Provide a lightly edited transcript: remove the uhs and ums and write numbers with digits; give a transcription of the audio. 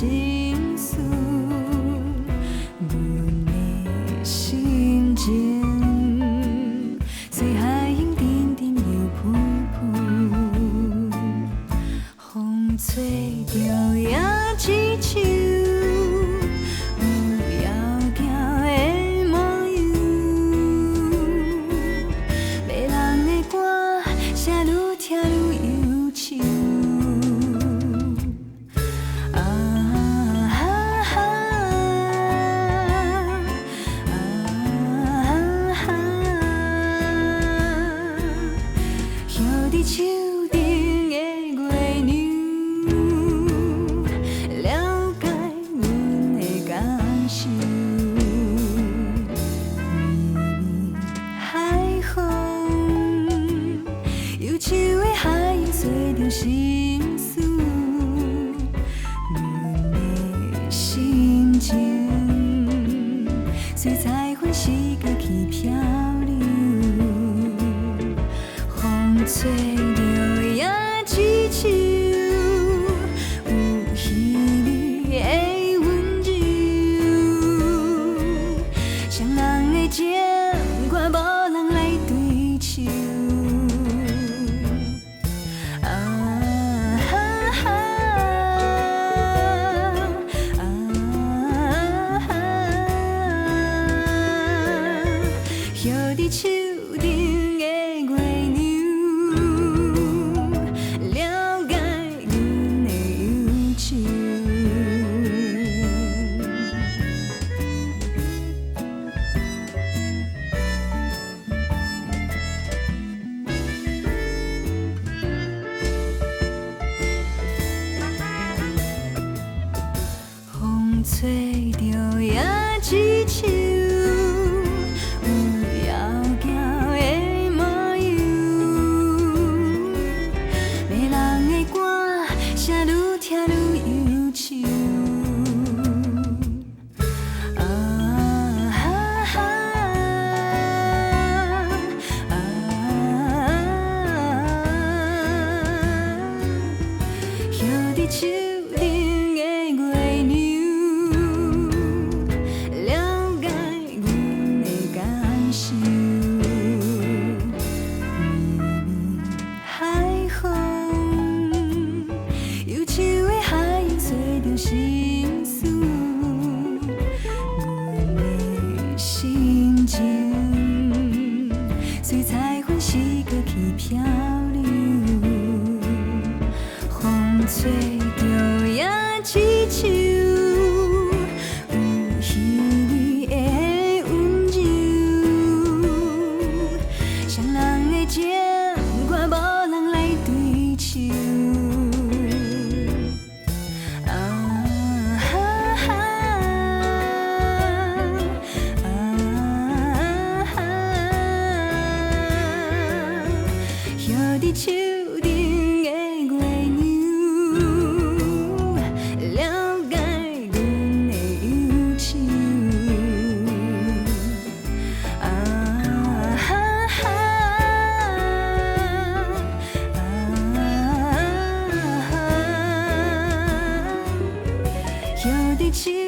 心事，阮的心情随海涌沉沉又浮浮，风吹着也一树。手顶的月亮，了解阮的感受。绵绵海风，忧愁的海涌随着心事，阮的心情随彩虹时过去漂流。吹着野枝树，有稀微的温柔，双人的情歌无人来对唱。摇伫手顶的月亮。吹着野枝树，有妖娇的模样。迷人的歌声愈听愈忧愁。摇伫手顶的月亮。心事，阮的心情随彩虹时过去漂流，风吹着野枝树，有稀微的温柔，双人的情歌无人来对唱。摇伫手顶的月亮，了解阮的忧愁。摇伫手。